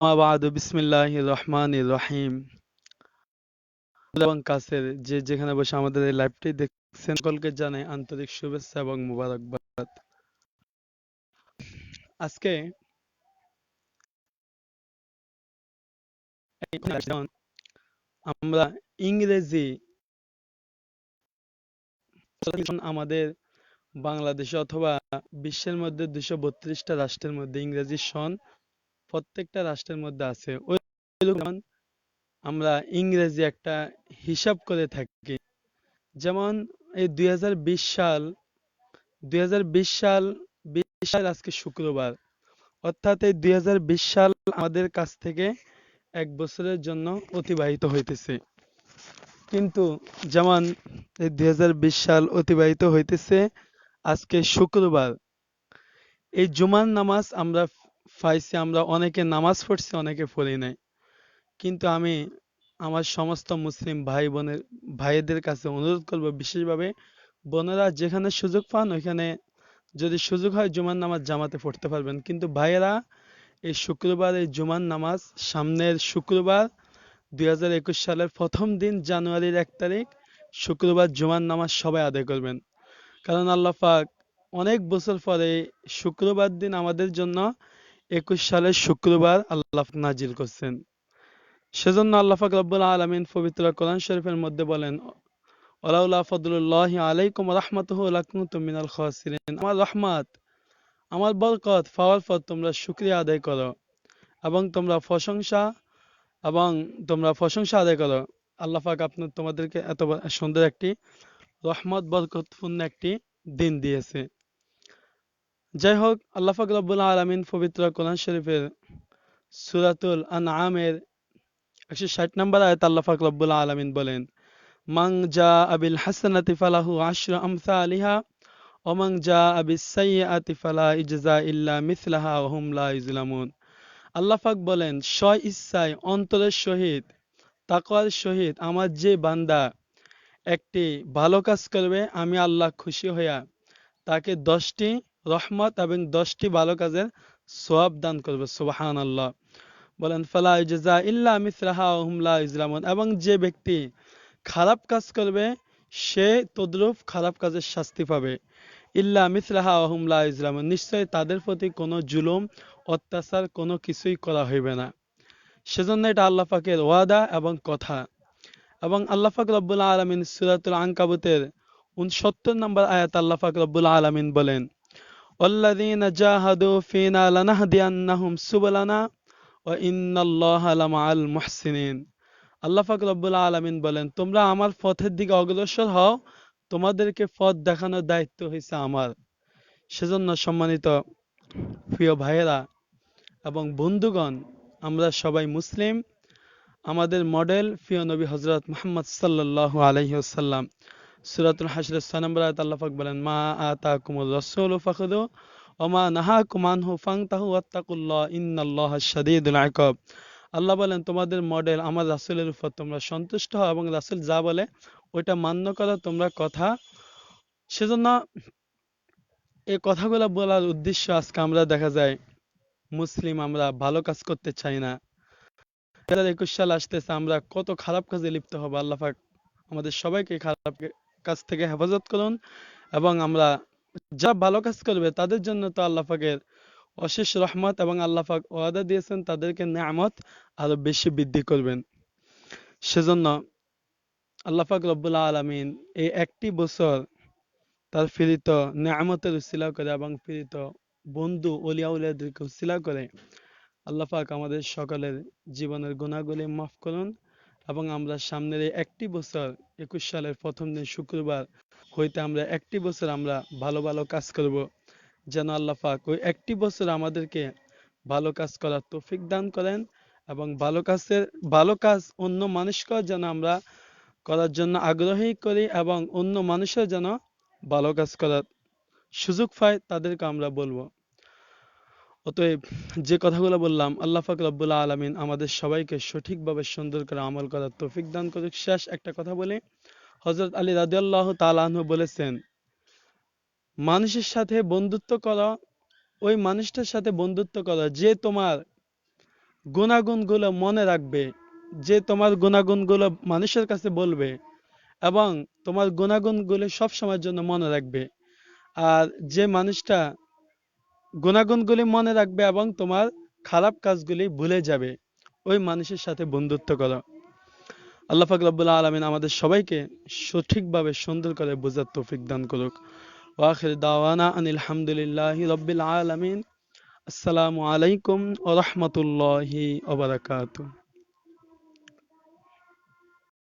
মাবাদু বিসমিল্লাহির রহমানির রহিম। এবং কাছের যে যেখানে বসে আমাদের এই লাইভটি দেখছেন সকলকে জানাই আন্তরিক শুভেচ্ছা এবং মুবারকবাদ। আজকে আমরা ইংরেজি আমাদের বাংলাদেশে অথবা বিশ্বের মধ্যে 232টা রাষ্ট্রের মধ্যে ইংরেজি সন প্রত্যেকটা রাষ্ট্রের মধ্যে আছে। ওই যেমন আমরা ইংরেজি একটা হিসাব করে থাকি, যেমন এই 2020 সাল 2020 সাল আজকে শুক্রবার, অর্থাৎ এই 2020 সাল আমাদের কাছ থেকে এক বছরের জন্য অতিবাহিত হইতেছে। কিন্তু যেমন এই 2020 সাল অতিবাহিত হইতেছে আজকে শুক্রবার। এই জুমার নামাজ আমরা পাইছি, আমরা অনেকে নামাজ পড়ছি, অনেকে পড়ি নাই। কিন্তু আমি আমার সমস্ত মুসলিম ভাইদের কাছে অনুরোধ করব, বিশেষভাবে বোনেরা যেখানে সুযোগ পান ওইখানে যদি সুযোগ হয় জুমার নামাজ জামাতে পড়তে পারবেন। কিন্তু ভাইয়েরা এই শুক্রবার এই জুমার নামাজ সামনের শুক্রবার 2021 সালের প্রথম দিন জানুয়ারির 1 তারিখ শুক্রবার জুমার নামাজ সবাই আদায় করবেন। কারণ আল্লাহ পাক অনেক বছর পরে শুক্রবার দিন আমাদের জন্য 21 সালের শুক্রবার আল্লাহ পাক নাজিল করছেন। সেজন্য আল্লাহ পাক রব্বুল আলামিন পবিত্র কোরআন শরীফের মধ্যে বলেন, ওয়ালাউলা ফদলুল্লাহি আলাইকুম ওয়া রাহমাতুহু লাকুনতুম মিনাল খাসিরিন। আমার রহমত, আমার বরকত পাওয়ার পর তোমরা শুকরিয়া আদায় করো এবং তোমরা প্রশংসা আদায় করো। আল্লাহ পাক তোমাদেরকে এত সুন্দর একটি রহমত বরকতপূর্ণ একটি দিন দিয়েছে। যাই হোক, আল্লাহ পাক রব্বুল আলামিন পবিত্র কোরআন শরীফের সূরাতুল আনআমের 160 নম্বর আয়াতে আল্লাহ পাক রব্বুল আলামিন বলেন, মান জাআ বিল হাসানাতি ফালাহু আশরু আমসালিহা ওয়া মান জাআ বিস সাইয়্যাতি ফালা ইজজা ইল্লা মিসলাহা ওয়া হুম লা ইউজলামুন। আল্লাহ পাক বলেন, স্ব ইচ্ছায় অন্তরের সহিত তাকওয়ার সহিত আমার যে বান্দা একটি ভালো কাজ করবে, আমি আল্লাহ খুশি হইয়া তাকে 10টি রহমত এবং 10টি ভালো কাজের সওয়াব দান করবে। সুবহানাল্লাহ। বলেন ফালা ইজজা ইল্লা মিসলাহা ওয়া হুম লা ইউজলামুন। এবং যে ব্যক্তি খারাপ কাজ করবে সে তদ্রূপ খারাপ কাজের শাস্তি পাবে। ইল্লা মিসলাহা ওয়া হুম লা ইউজলামুন, নিশ্চয় তাদের প্রতি কোনো জুলুম অত্যাচার কোনো কিছুই করা হইবে না। সেজন্য এটা আল্লাহ পাকের ওয়াদা এবং কথা। এবং আল্লাহ পাক রব্বুল আলামিন সূরাতুল আনকাবুতের 69 নম্বর আয়াত আল্লাহ পাক রব্বুল আলামিন বলেন, ওয়াল্লাযীনা জাহাদু ফীনা লানাহদিয়ান্নাহুম সুবুলানা ওয়া ইন্নাল্লাহা লামাআল মুহসিনিন। আল্লাহ পাক রব্বুল আলামিন বলেন, তোমরা আমার পথের দিকে অগ্রসর হও, তোমাদেরকে পথ দেখানোর দায়িত্ব হইছে আমার। সেজন্য সম্মানিত প্রিয় ভাইয়েরা এবং বন্ধুগণ, আমরা সবাই মুসলিম। আমাদের মডেল প্রিয় নবী হযরত মুহাম্মদ সাল্লাল্লাহু আলাইহি ওয়াসাল্লাম। সূরাতুল হাশরের 6 নম্বর আয়াতে আল্লাহ পাক বলেন, মা আতাকুমুর রাসূলু ফাখুযু ওয়া মা নাহাকুম আনহু ফান্তাহু ওয়াত্তাকুল্লাহ ইন্নাল্লাহা শাদীদুল ইকাব। আল্লাহ বলেন, তোমাদের মডেল আমার রাসূলের উপর তোমরা সন্তুষ্ট হও এবং রাসূল যা বলে ওইটা মান্য করো তোমরা কথা। সেজন্য এই কথাগুলো বলার উদ্দেশ্য, আজকে আমরা দেখা যায় মুসলিম আমরা ভালো কাজ করতে চাই না। 2021 সাল আসতেছে, আমরা কত খারাপ কাজে লিপ্ত হব। আল্লাহ পাক আমাদের সবাইকে খারাপ কাজ থেকে হেফাজত করুন। এবং আমরা যা ভালো কাজ করবে তাদের জন্য তো আল্লাহ পাকের অশেষ রহমত, এবং আল্লাহ পাক ওয়াদা দিয়েছেন তাদেরকে নেয়ামত আরো বেশি বৃদ্ধি করবেন। সেজন্য আল্লাহ পাক রব্বুল আলামিন এই একটি বছর তার প্রেরিত নেয়ামতের উসিলা করে এবং প্রেরিত বন্ধু ওলিয়া উলিয়াদেরকে উসিলা করে আল্লাহ পাক আমাদের সকলের জীবনের গুনাহগুলি মাফ করুন। এবং আমরা সামনের এই একটি বছর 21 সালের প্রথম দিন শুক্রবার হইতে আমরা একটি বছর আমরা ভালো ভালো কাজ করব, যেন আল্লাহ পাক ওই একটি বছর আমাদেরকে ভালো কাজ করার তৌফিক দান করেন। এবং ভালো কাজ অন্য মানুষকেও যেন আমরা করার জন্য আগ্রহী করি, এবং অন্য মানুষের যেন ভালো কাজ করার সুযোগ পায় তাদেরকে আমরা বলবো। অতএব যে কথাগুলো বললাম, আল্লাহ পাক রব্বুল আলামিন আমাদের সবাইকে সঠিকভাবে সুন্দর করে আমল করার তৌফিক দান করুক। শেষ একটা কথা বলি, হযরত আলী রাদিয়াল্লাহু তাআলা আনহু বলেছেন, মানুষের সাথে বন্ধুত্ব করো, ওই মানুষটার সাথে বন্ধুত্ব করো যে তোমার গুণাগুণগুলো মনে রাখবে, যে তোমার গুণাগুণগুলো মানুষের কাছে বলবে এবং তোমার গুণাগুণগুলো সব সময়ের জন্য মনে রাখবে। আর যে মানুষটা গুণাগুণগুলি মনে রাখবে এবং তোমার খারাপ কাজগুলি ভুলে যাবে, ওই মানুষের সাথে বন্ধুত্ব করো। আল্লাহ পাক রব্বুল আলামিন আমাদের সবাইকে সঠিকভাবে সুন্দর করে বোঝার তৌফিক দান করুক। ওয়া আখির দাওয়ানা আনিল হামদুলিল্লাহি রাব্বিল আলামিন। আসসালামু আলাইকুম ওয়া রাহমাতুল্লাহি ওয়া বারাকাতুহু।